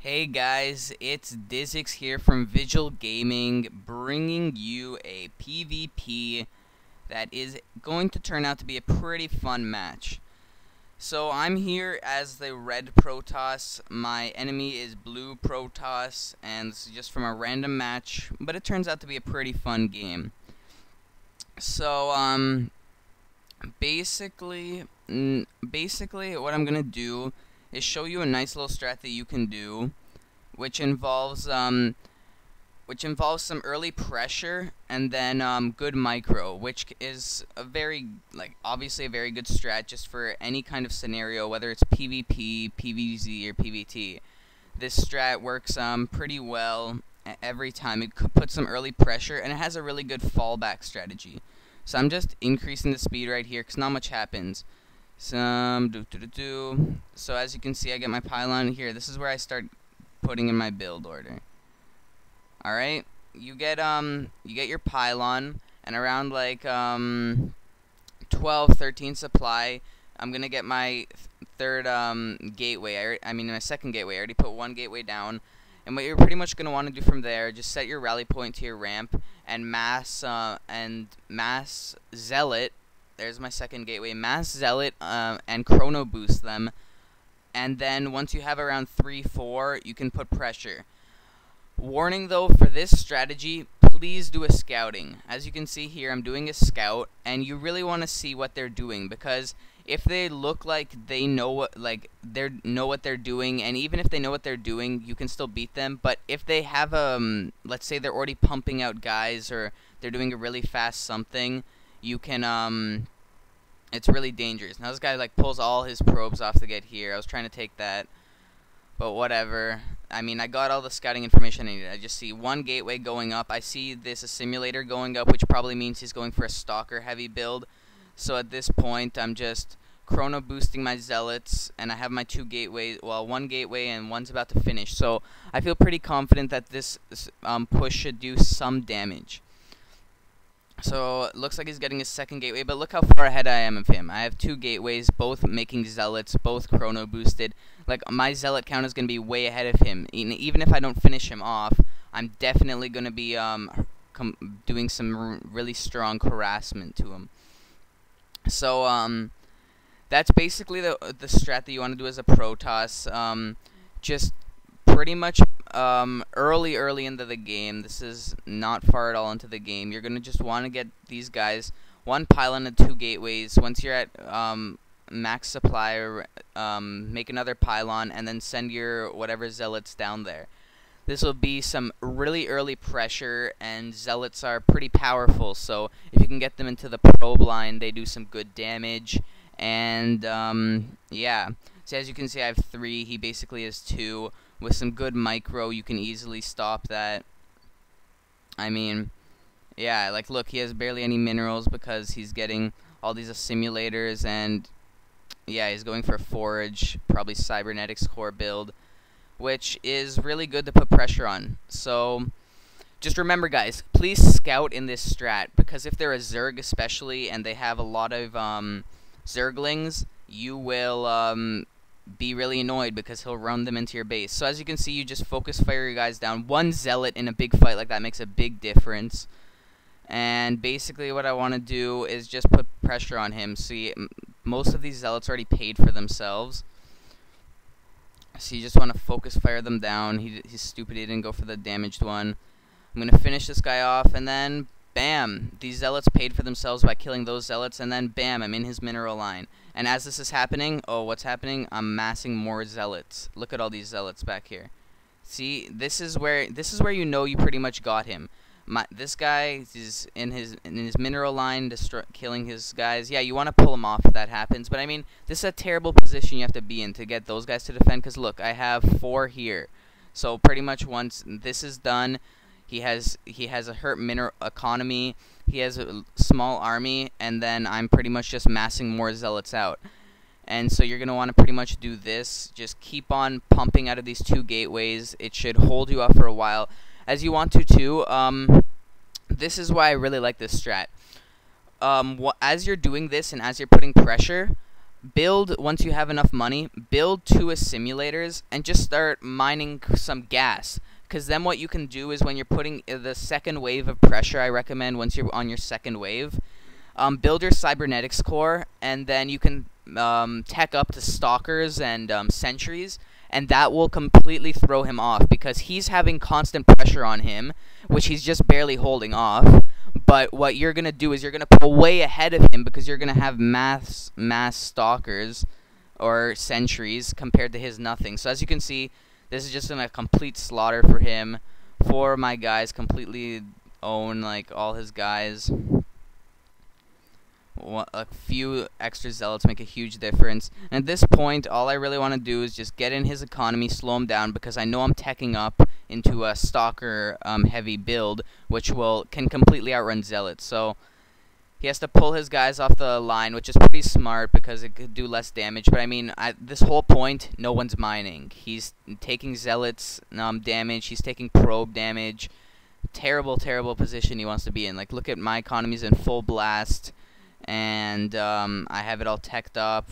Hey guys, it's Dyzix here from Visual Gaming, bringing you a PvP that is going to turn out to be a pretty fun match. So I'm here as the red Protoss, my enemy is blue Protoss, and this is just from a random match, but it turns out to be a pretty fun game. So, basically what I'm gonna do is show you a nice little strat that you can do, which involves some early pressure and then good micro, which is a very obviously a very good strat just for any kind of scenario, whether it's PvP, PvZ, or PvT. This strat works pretty well every time. It could put some early pressure, and it has a really good fallback strategy. So I'm just increasing the speed right here because not much happens. So as you can see, I get my pylon here. This is where I start putting in my build order. Alright, you get your pylon, and around 12, 13 supply, I'm gonna get my third gateway. My second gateway. I already put one gateway down. And what you're pretty much gonna want to do from there, just set your rally point to your ramp and mass zealot. There's my second gateway. Mass zealot and chrono boost them. And then once you have around 3, 4, you can put pressure. Warning though, for this strategy, please do a scouting. As you can see here, I'm doing a scout, and you really want to see what they're doing, because if they look like they know what they're doing, and even if they know what they're doing, you can still beat them. But if they have let's say they're already pumping out guys, or they're doing a really fast something, you can it's really dangerous. Now this guy pulls all his probes off to get here. I was trying to take that, but whatever. I mean, I got all the scouting information I needed. I just see one gateway going up. I see this assimilator going up, which probably means he's going for a stalker heavy build. So at this point, I'm just chrono boosting my zealots, and I have my 2 gateways. Well, 1 gateway and one's about to finish. So I feel pretty confident that this push should do some damage. So it looks like he's getting his second gateway, but look how far ahead I am of him. I have 2 gateways, both making zealots, both chrono boosted. My zealot count is going to be way ahead of him. Even if I don't finish him off, I'm definitely going to be doing some really strong harassment to him. So that's basically the strat that you want to do as a Protoss. Just pretty much early into the game. This is not far at all into the game. You're gonna just want to get these guys 1 pylon and 2 gateways. Once you're at max supply, make another pylon, and then send your whatever zealots down there. This will be some really early pressure, and zealots are pretty powerful, so if you can get them into the probe line, they do some good damage. And yeah, so as you can see, I have 3. He basically has 2. With some good micro, you can easily stop that. I mean, yeah, look, he has barely any minerals because he's getting all these assimilators, and yeah, he's going for a forage, probably cybernetics core build, which is really good to put pressure on. So just remember, guys, please scout in this strat, because if they're a Zerg especially, and they have a lot of Zerglings, you will be really annoyed because he'll run them into your base. So as you can see, you just focus fire your guys down. 1 zealot in a big fight like that makes a big difference. And basically what I want to do is just put pressure on him. See, most of these zealots already paid for themselves. So you just want to focus fire them down. He's stupid, he didn't go for the damaged one. I'm going to finish this guy off, and then bam, these zealots paid for themselves by killing those zealots, and then bam, I'm in his mineral line. And as this is happening, oh, what's happening? I'm massing more zealots. Look at all these zealots back here. See, this is where you know you pretty much got him. This guy is in his mineral line, killing his guys. Yeah, you want to pull him off if that happens. But I mean, this is a terrible position you have to be in to get those guys to defend. Because look, I have 4 here. So pretty much once this is done, he has a hurt mineral economy. He has a small army, and then I'm pretty much just massing more zealots out. And so you're going to want to pretty much do this. Just keep on pumping out of these 2 gateways. It should hold you up for a while, as you want to too. This is why I really like this strat. As you're doing this and as you're putting pressure, build, once you have enough money, build 2 simulators and just start mining some gas. Because then what you can do is when you're putting the second wave of pressure, I recommend once you're on your second wave, build your cybernetics core, and then you can tech up to stalkers and sentries, and that will completely throw him off because he's having constant pressure on him, which he's just barely holding off. But what you're gonna do is you're gonna pull way ahead of him because you're gonna have mass stalkers or sentries compared to his nothing. So as you can see, this is just a complete slaughter for him. 4 of my guys completely own like all his guys. A few extra zealots make a huge difference. And at this point, all I really want to do is just get in his economy, slow him down, because I know I'm teching up into a stalker heavy build, which can completely outrun zealots. So he has to pull his guys off the line, which is pretty smart because it could do less damage. But I mean, at this whole point, no one's mining. He's taking zealots damage. He's taking probe damage. Terrible, terrible position he wants to be in. Like, look at my economy's in full blast. And I have it all teched up.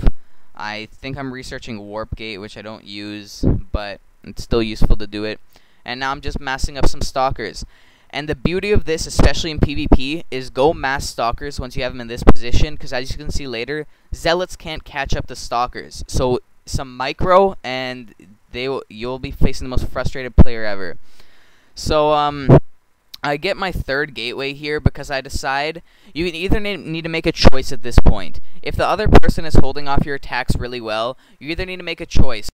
I think I'm researching Warp Gate, which I don't use, but it's still useful to do it. And now I'm just massing up some stalkers. And the beauty of this, especially in PvP, is go mass stalkers once you have them in this position, because as you can see later, zealots can't catch up to stalkers. So some micro, and you'll be facing the most frustrated player ever. So I get my 3rd gateway here because I decide you either need to make a choice at this point. If the other person is holding off your attacks really well, you either need to make a choice.